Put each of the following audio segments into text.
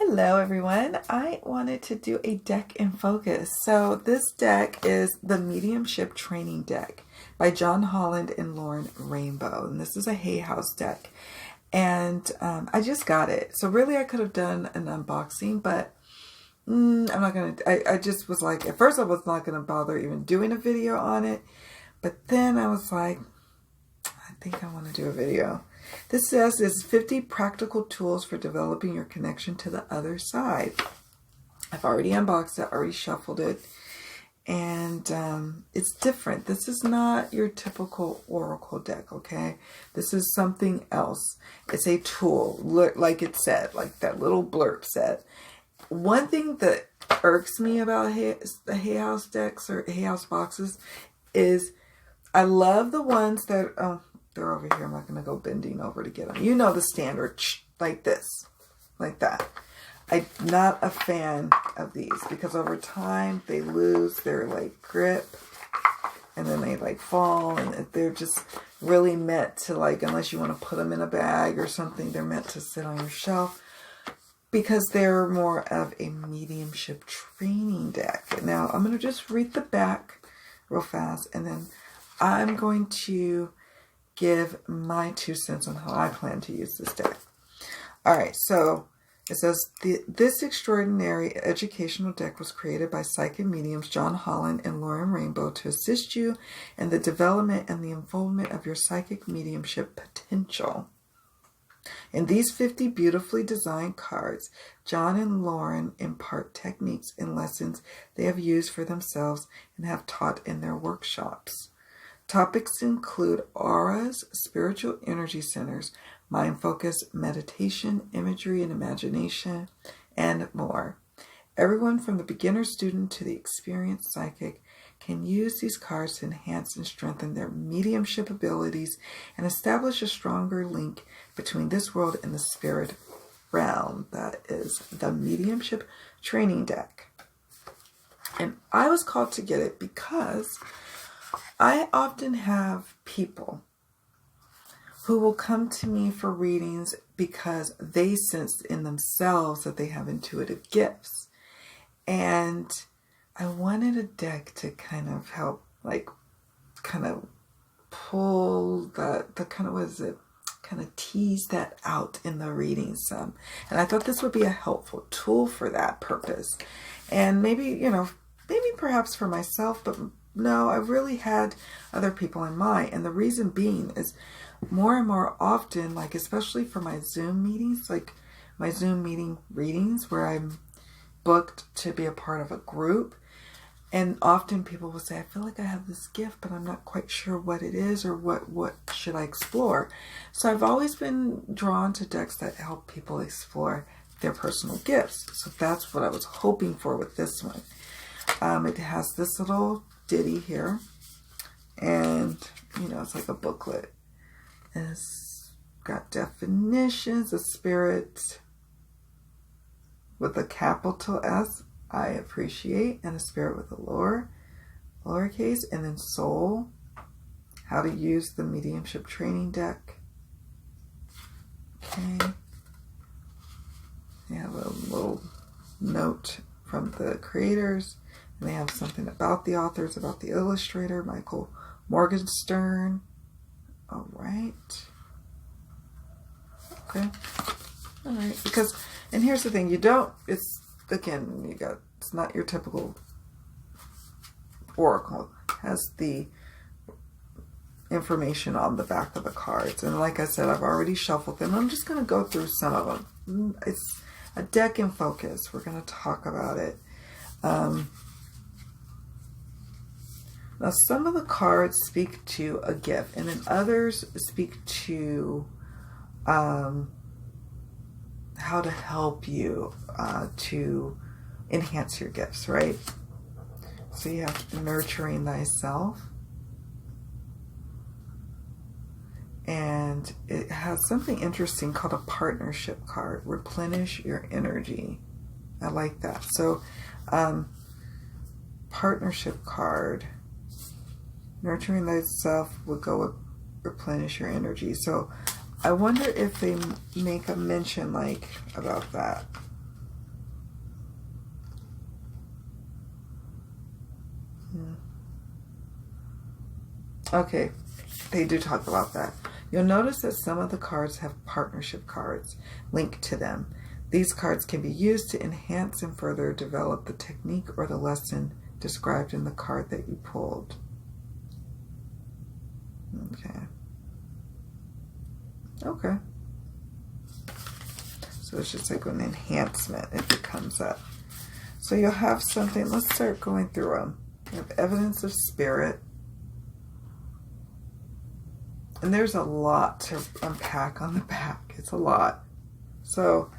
Hello everyone, I wanted to do a deck in focus. So this deck is the Mediumship Training Deck by John Holland and Lauren Rainbow. And this is a Hayhouse deck. And I just got it. So really I could have done an unboxing, but I'm not going to. I just was like, at first I was not going to bother even doing a video on it. But then I was like, I think I want to do a video. This says it's 50 practical tools for developing your connection to the other side. I've already unboxed it, already shuffled it, and it's different. This is not your typical oracle deck, okay? This is something else. It's a tool, like it said, like that little blurb said. One thing that irks me about the Hayhouse decks or Hayhouse boxes is I love the ones that... they're over here. I'm not going to go bending over to get them. You know the standard, like this, like that. I'm not a fan of these because over time they lose their like grip and then they like fall, and they're just really meant to, like, unless you want to put them in a bag or something, they're meant to sit on your shelf because they're more of a mediumship training deck. Now I'm going to just read the back real fast, and then I'm going to give my 2 cents on how I plan to use this deck. All right, so it says, this extraordinary educational deck was created by psychic mediums John Holland and Lauren Rainbow to assist you in the development and the unfoldment of your psychic mediumship potential. In these 50 beautifully designed cards, John and Lauren impart techniques and lessons they have used for themselves and have taught in their workshops. Topics include auras, spiritual energy centers, mind focus, meditation, imagery and imagination, and more. Everyone from the beginner student to the experienced psychic can use these cards to enhance and strengthen their mediumship abilities and establish a stronger link between this world and the spirit realm. That is the Mediumship Training Deck. And I was called to get it because I often have people who will come to me for readings because they sense in themselves that they have intuitive gifts. And I wanted a deck to kind of help, like, kind of pull the kind of, what is it? Kind of tease that out in the reading some. And I thought this would be a helpful tool for that purpose. And maybe, you know, maybe perhaps for myself, but no, I really had other people in mind. And the reason being is more and more often, like especially for my Zoom meetings, like my Zoom meeting readings where I'm booked to be a part of a group. And often people will say, I feel like I have this gift, but I'm not quite sure what it is or what should I explore. So I've always been drawn to decks that help people explore their personal gifts. So that's what I was hoping for with this one. It has this little ditty here, and you know, it's like a booklet, and it's got definitions, a spirit with a capital S, I appreciate, and a spirit with a lowercase, and then soul, how to use the Mediumship Training Deck. Okay, they have a little note from the creators. And they have something about the authors, about the illustrator, Michael Morgenstern. All right. Okay. All right. Because, and here's the thing, you don't, it's, again, it's not your typical oracle. It has the information on the back of the cards. And like I said, I've already shuffled them. I'm just going to go through some of them. It's a deck in focus. We're going to talk about it. Now, some of the cards speak to a gift, and then others speak to how to help you to enhance your gifts, right? So you have nurturing thyself. And it has something interesting called a partnership card. Replenish your energy. I like that. So, partnership card. Nurturing thyself would go with replenish your energy. So I wonder if they make a mention like about that. Okay, they do talk about that. You'll notice that some of the cards have partnership cards linked to them. These cards can be used to enhance and further develop the technique or the lesson described in the card that you pulled. Okay. Okay. So it's just like an enhancement if it comes up. So you'll have something. Let's start going through them. You have evidence of spirit. And there's a lot to unpack on the back. It's a lot. So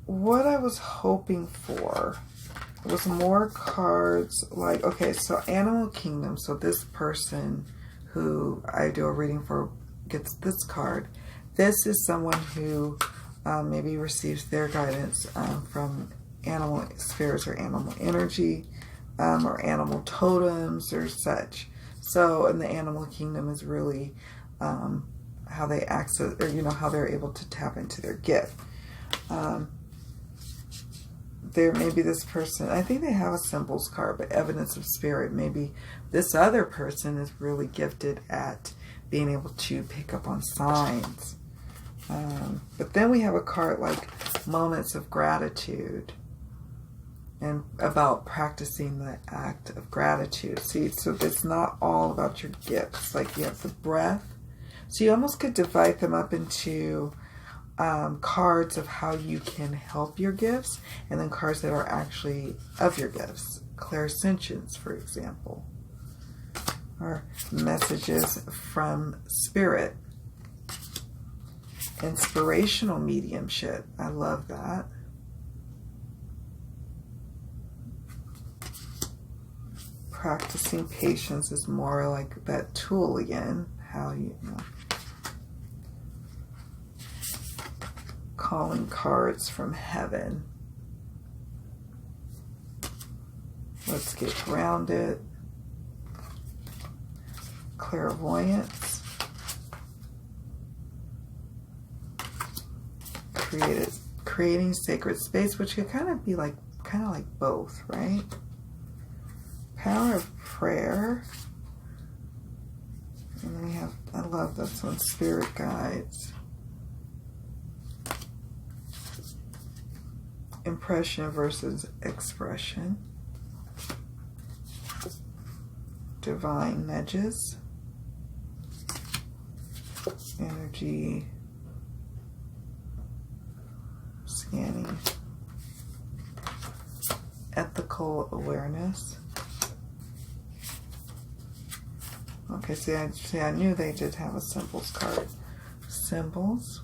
what I was hoping for was more cards like, okay, so Animal Kingdom. So this person who I do a reading for gets this card. This is someone who maybe receives their guidance from animal spirits or animal energy or animal totems or such. So, and the Animal Kingdom is really how they access, or how they're able to tap into their gift. There may be this person, I think they have a symbols card, but evidence of spirit. Maybe this other person is really gifted at being able to pick up on signs. But then we have a card like moments of gratitude, and about practicing the act of gratitude. See, so it's not all about your gifts. Like you have the breath. So you almost could divide them up into cards of how you can help your gifts, and then cards that are actually of your gifts. Clairsentience, for example. Or messages from spirit. Inspirational mediumship. I love that. Practicing patience is more like that tool again. How you know. Calling cards from heaven. Let's get grounded. Clairvoyance. Creating sacred space, which could kind of be like both, right? Power of prayer. And then we have, I love this one, spirit guides. Impression versus expression. Divine nudges. Energy scanning. Ethical awareness. Okay, see, I knew they did have a symbols card. Symbols.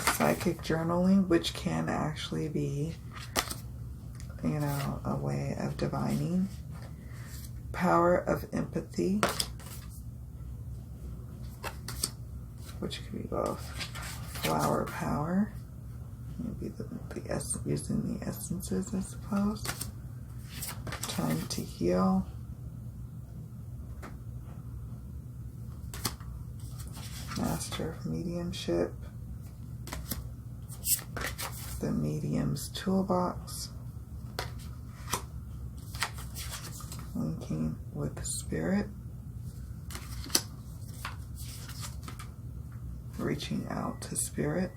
Psychic journaling, which can actually be, a way of divining. Power of empathy, which could be both. Flower power, maybe using the essences, I suppose. Time to heal. Master of mediumship. The medium's toolbox. Linking with the spirit. Reaching out to spirit.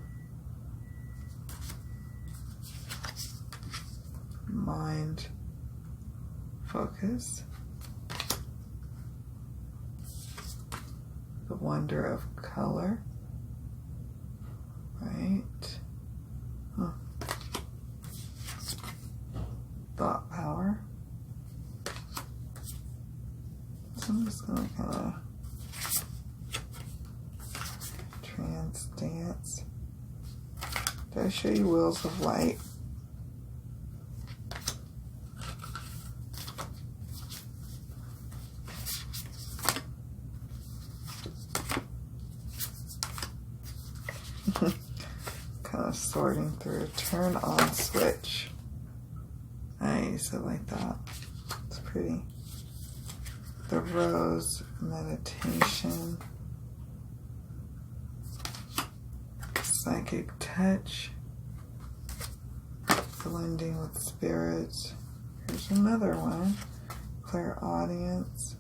Mind focus. The wonder of color. Right. Huh. Thought power. So I'm just going to kind of trance dance. Did I show you Wheels of Light? Kind of sorting through. Turn on switch. Nice, I like that. It's pretty. The Rose, meditation. psychic touch, blending with spirits. Here's another one, clairaudience.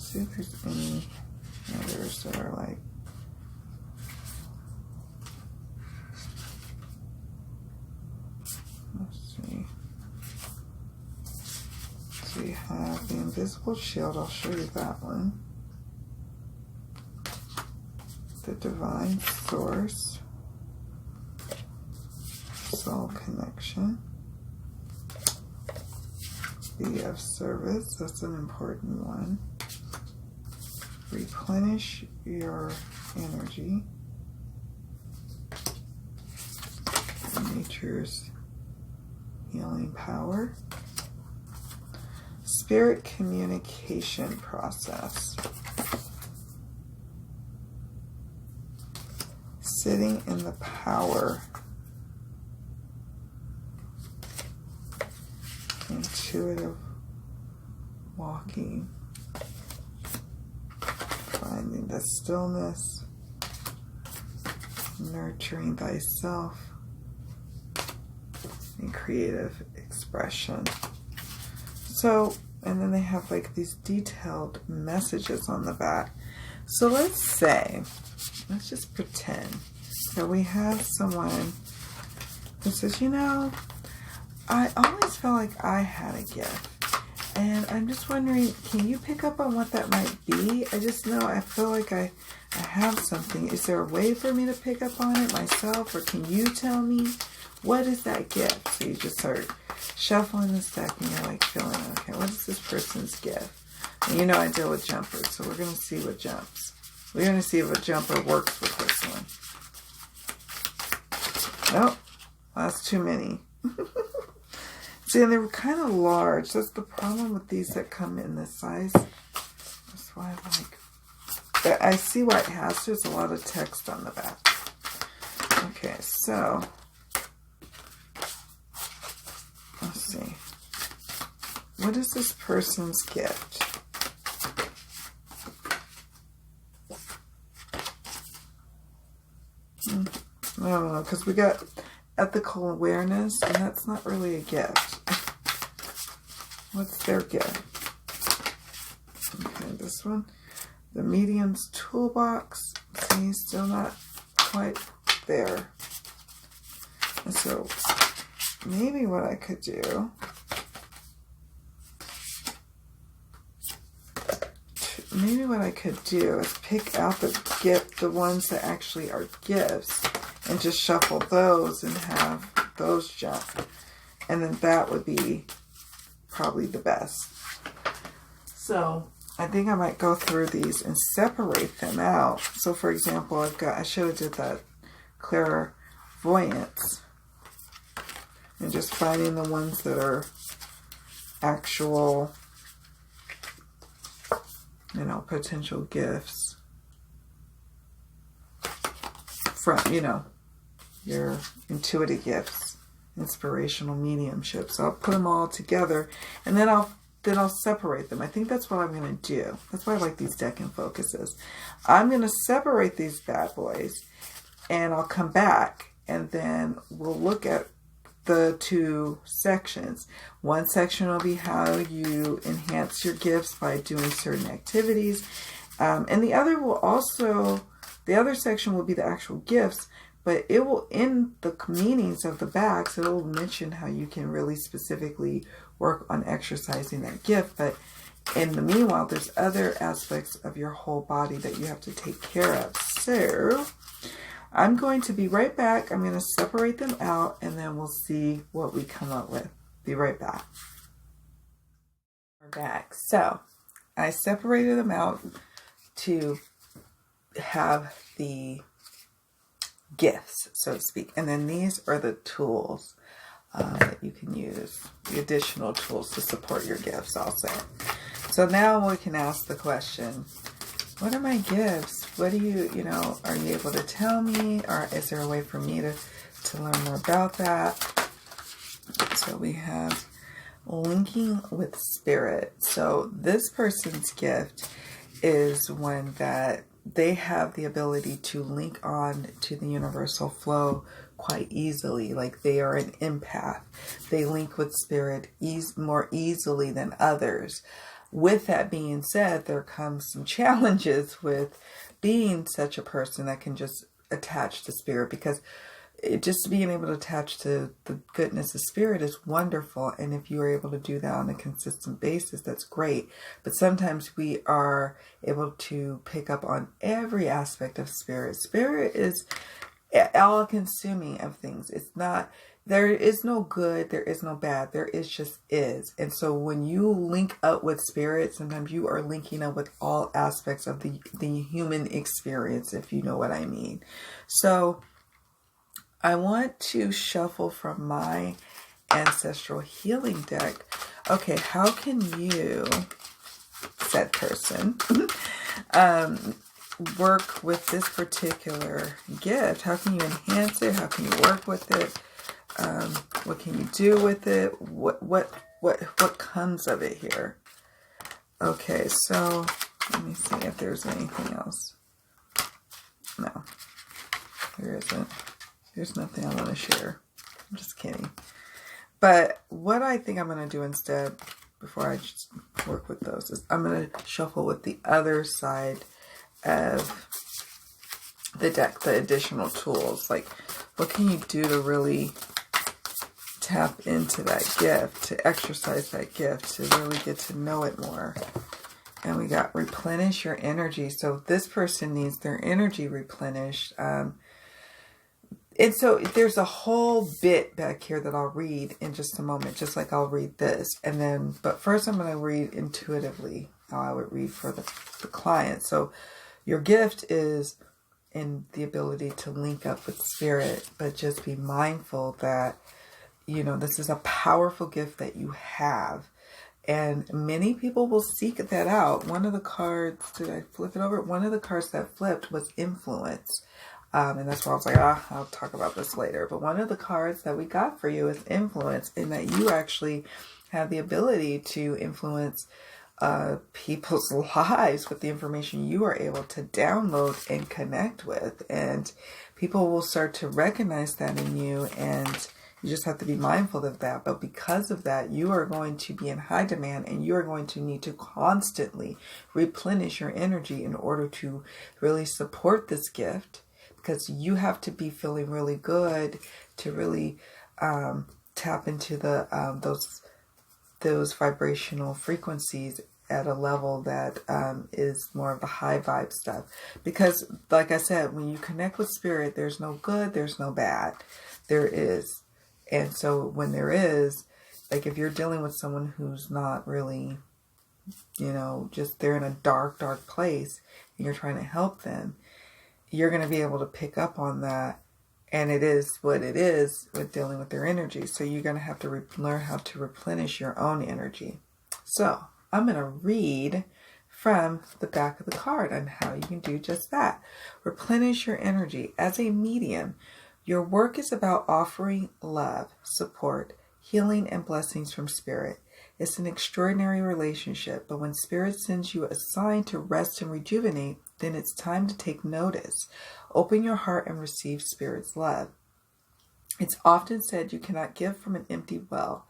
See if there's any others that are like, let's see. So you have the invisible shield, I'll show you that one. The divine source, soul connection, be of service, that's an important one. Replenish your energy. Nature's healing power. Spirit communication process. Sitting in the power. Intuitive walking. Finding the stillness. Nurturing thyself. And creative expression. So, and then they have like these detailed messages on the back. So let's say, let's just pretend that we have someone who says, you know, I always felt like I had a gift. And I'm just wondering, can you pick up on what that might be? I just know I feel like I have something. Is there a way for me to pick up on it myself? Or can you tell me, what is that gift? So you just start shuffling this deck and you're like feeling, okay, what is this person's gift? And you know I deal with jumpers, so we're going to see what jumps. We're going to see if a jumper works with this one. Nope, that's too many. See, and they were kind of large. That's the problem with these that come in this size. That's why I like, I see why it has. There's a lot of text on the back. Okay, so let's see. What is this person's gift? I don't know, because we got ethical awareness, and that's not really a gift. What's their gift? Okay, this one. The medium's toolbox. See, still not quite there. And so, maybe what I could do, is pick out the ones that actually are gifts, and just shuffle those and have those jump. And then that would be probably the best. So I think I might go through these and separate them out. So for example, I should have did that clairvoyance. And just finding the ones that are actual, you know, potential gifts from, you know, your intuitive gifts, inspirational mediumship. So I'll put them all together, and then I'll separate them. I think that's what I'm going to do. That's why I like these deck and focuses. I'm going to separate these bad boys, and I'll come back, and then we'll look at the two sections. One section will be how you enhance your gifts by doing certain activities, and the other section will be the actual gifts, but it will, in the meanings of the backs, it will mention how you can really specifically work on exercising that gift. But in the meanwhile, there's other aspects of your whole body that you have to take care of. So I'm going to be right back. I'm going to separate them out, and then we'll see what we come up with. Be right back. We're back. So I separated them out to have the gifts, so to speak. And then these are the tools that you can use, the additional tools to support your gifts also. So now we can ask the question, what are my gifts? What do you know, are you able to tell me? Or is there a way for me to learn more about that? So we have linking with spirit. So this person's gift is one that they have the ability to link on to the universal flow quite easily. Like they are an empath. They link with spirit more easily than others. With that being said, there comes some challenges with being such a person that can just attach to spirit, because just being able to attach to the goodness of spirit is wonderful. And if you are able to do that on a consistent basis, that's great. But sometimes we are able to pick up on every aspect of spirit. Spirit is all consuming of things. It's not, there is no good, there is no bad, there is just is. And so when you link up with spirit, sometimes you are linking up with all aspects of the human experience, if you know what I mean. So I want to shuffle from my ancestral healing deck. Okay, how can you, said person, work with this particular gift? How can you enhance it? How can you work with it? What can you do with it? What comes of it here? Okay, so let me see if there's anything else. No, there isn't. There's nothing I want to share. I'm just kidding. But what I think I'm going to do instead, before I just work with those, is I'm going to shuffle with the other side of the deck, the additional tools. Like, what can you do to really tap into that gift, to exercise that gift, to really get to know it more? And we got replenish your energy. So this person needs their energy replenished. And so there's a whole bit back here that I'll read in just a moment, just like I'll read this. And then, but first I'm going to read intuitively how I would read for the client. So your gift is in the ability to link up with spirit, but just be mindful that, you know, this is a powerful gift that you have. And many people will seek that out. One of the cards, did I flip it over? One of the cards that flipped was influence. And that's why I was like, I'll talk about this later. But one of the cards that we got for you is influence, in that you actually have the ability to influence people's lives with the information you are able to download and connect with. And people will start to recognize that in you, and you just have to be mindful of that. But because of that, you are going to be in high demand, and you are going to need to constantly replenish your energy in order to really support this gift. Because you have to be feeling really good to really tap into the those vibrational frequencies at a level that is more of the high vibe stuff. Because, like I said, when you connect with spirit, there's no good, there's no bad. There is. And so when there is, like if you're dealing with someone who's not really, you know, just they're in a dark, dark place, and you're trying to help them, you're going to be able to pick up on that. And it is what it is with dealing with their energy. So you're going to have to learn how to replenish your own energy. So I'm going to read from the back of the card on how you can do just that. Replenish your energy. As a medium, your work is about offering love, support, healing, and blessings from spirit. It's an extraordinary relationship, but when spirit sends you a sign to rest and rejuvenate, then it's time to take notice. Open your heart and receive spirit's love. It's often said you cannot give from an empty well.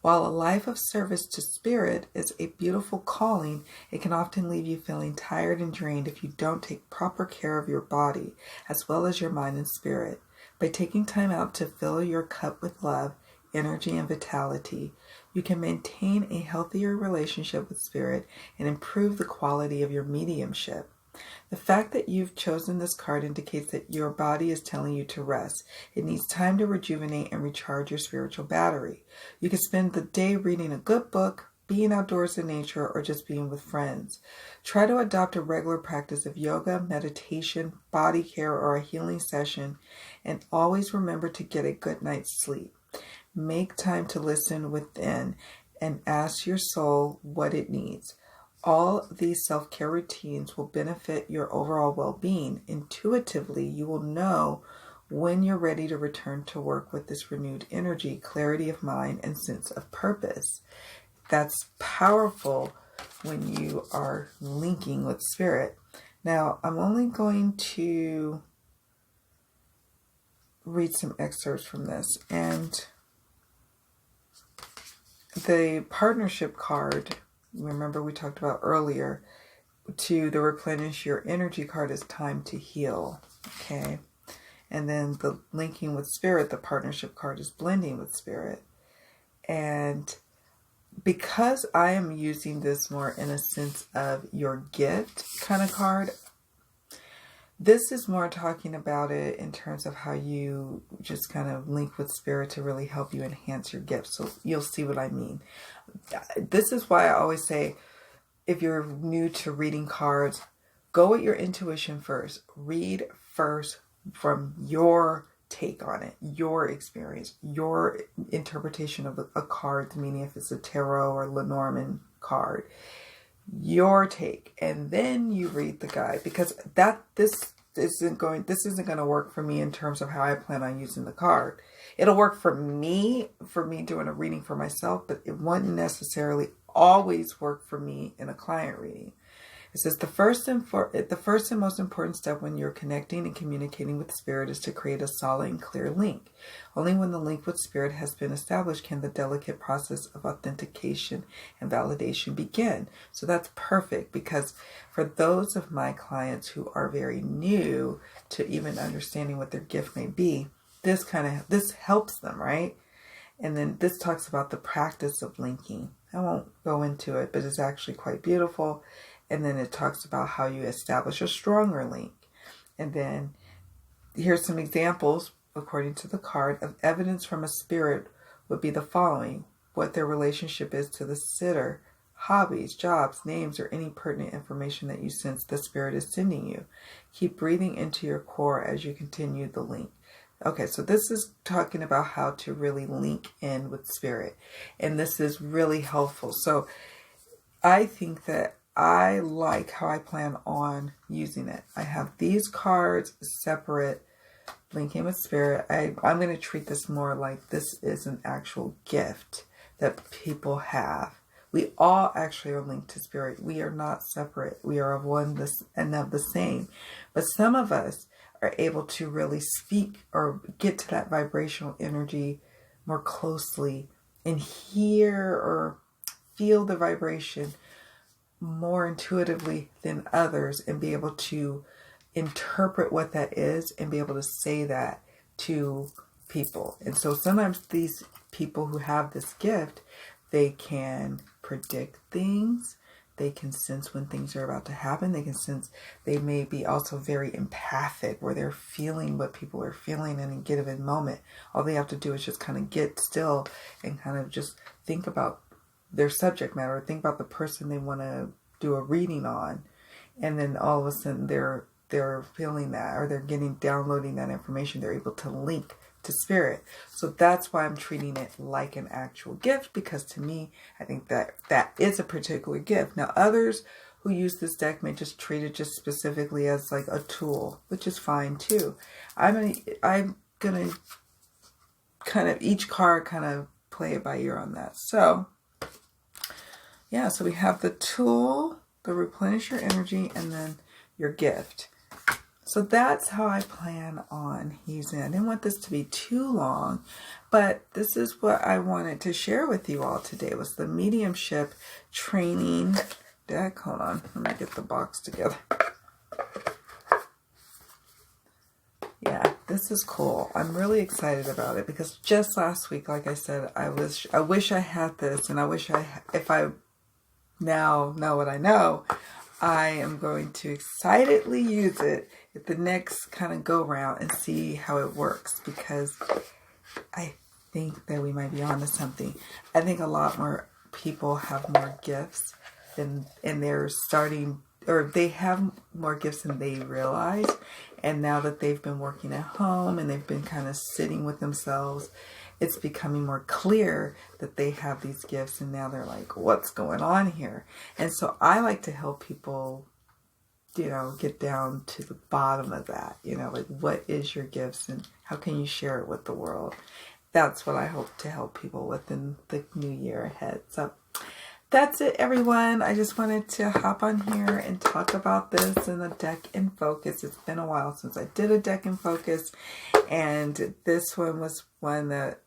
While a life of service to spirit is a beautiful calling, it can often leave you feeling tired and drained if you don't take proper care of your body, as well as your mind and spirit. By taking time out to fill your cup with love, energy, and vitality, you can maintain a healthier relationship with spirit and improve the quality of your mediumship. The fact that you've chosen this card indicates that your body is telling you to rest. It needs time to rejuvenate and recharge your spiritual battery. You can spend the day reading a good book, being outdoors in nature, or just being with friends. Try to adopt a regular practice of yoga, meditation, body care, or a healing session, and always remember to get a good night's sleep. Make time to listen within and ask your soul what it needs. All these self-care routines will benefit your overall well-being. Intuitively, you will know when you're ready to return to work with this renewed energy, clarity of mind, and sense of purpose. That's powerful when you are linking with spirit. Now, I'm only going to read some excerpts from this. And the partnership card, remember we talked about earlier, to the replenish your energy card is time to heal. Okay. And then the linking with spirit, the partnership card is blending with spirit. And because I am using this more in a sense of your gift kind of card, this is more talking about it in terms of how you just kind of link with spirit to really help you enhance your gift. So you'll see what I mean. This is why I always say, if you're new to reading cards, go with your intuition first. Read first from your take on it, your experience, your interpretation of a card, meaning if it's a tarot or Lenormand card, your take, and then you read the guide, because this isn't going to work for me in terms of how I plan on using the card. It'll work for me doing a reading for myself, but it wouldn't necessarily always work for me in a client reading. It says the first and most important step when you're connecting and communicating with spirit is to create a solid and clear link. Only when the link with spirit has been established can the delicate process of authentication and validation begin. So that's perfect, because for those of my clients who are very new to even understanding what their gift may be, this helps them, right? And then this talks about the practice of linking. I won't go into it, but it's actually quite beautiful. And then it talks about how you establish a stronger link. And then here's some examples, according to the card, of evidence from a spirit would be the following: what their relationship is to the sitter, hobbies, jobs, names, or any pertinent information that you sense the spirit is sending you. Keep breathing into your core as you continue the link. Okay, so this is talking about how to really link in with spirit. And this is really helpful. So I think that I like how I plan on using it. I have these cards separate, linking with spirit. I'm going to treat this more like this is an actual gift that people have. We all actually are linked to spirit. We are not separate. We are of one and of the same. But some of us are able to really speak or get to that vibrational energy more closely and hear or feel the vibration more intuitively than others, and be able to interpret what that is and be able to say that to people. And so sometimes these people who have this gift, they can predict things. They can sense when things are about to happen. They can sense, they may be also very empathic, where they're feeling what people are feeling in a given moment. All they have to do is just kind of get still and kind of just think about their subject matter, think about the person they want to do a reading on. And then all of a sudden they're feeling that, or they're downloading that information. They're able to link to spirit. So that's why I'm treating it like an actual gift, because to me, I think that is a particular gift. Now, others who use this deck may just treat it just specifically as like a tool, which is fine too. I'm gonna kind of each card kind of play it by ear on that. So yeah, so we have the tool, the replenish your energy, and then your gift. So that's how I plan on using it. I didn't want this to be too long, but this is what I wanted to share with you all today, was the Mediumship Training Deck. Hold on, let me get the box together. Yeah, this is cool. I'm really excited about it, because just last week, like I said, I wish I had this, and I wish if I now know what I know, I am going to excitedly use it at the next kind of go round and see how it works, because I think that we might be onto something. I think a lot more people have more gifts and they're starting, or they have more gifts than they realize. And now that they've been working at home and they've been kind of sitting with themselves, it's becoming more clear that they have these gifts, and now they're like, what's going on here? And so I like to help people, get down to the bottom of that, like, what is your gifts and how can you share it with the world? That's what I hope to help people with in the new year ahead. So that's it, everyone. I just wanted to hop on here and talk about this and the deck in focus. It's been a while since I did a deck in focus, and this one was one that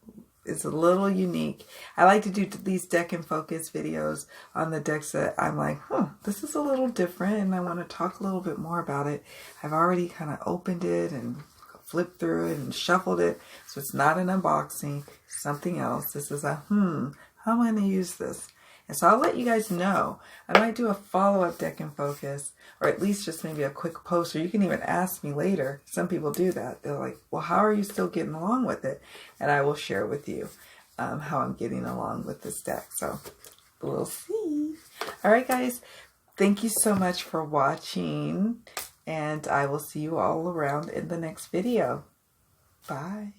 is a little unique. I like to do these deck in focus videos on the decks that I'm like, this is a little different, and I want to talk a little bit more about it. I've already kind of opened it and flipped through it and shuffled it, so it's not an unboxing, something else. This is a how am I going to use this? And so I'll let you guys know. I might do a follow-up deck in focus, or at least just maybe a quick post, or you can even ask me later. Some people do that. They're like, well, how are you still getting along with it? And I will share with you how I'm getting along with this deck. So we'll see. All right, guys. Thank you so much for watching, and I will see you all around in the next video. Bye.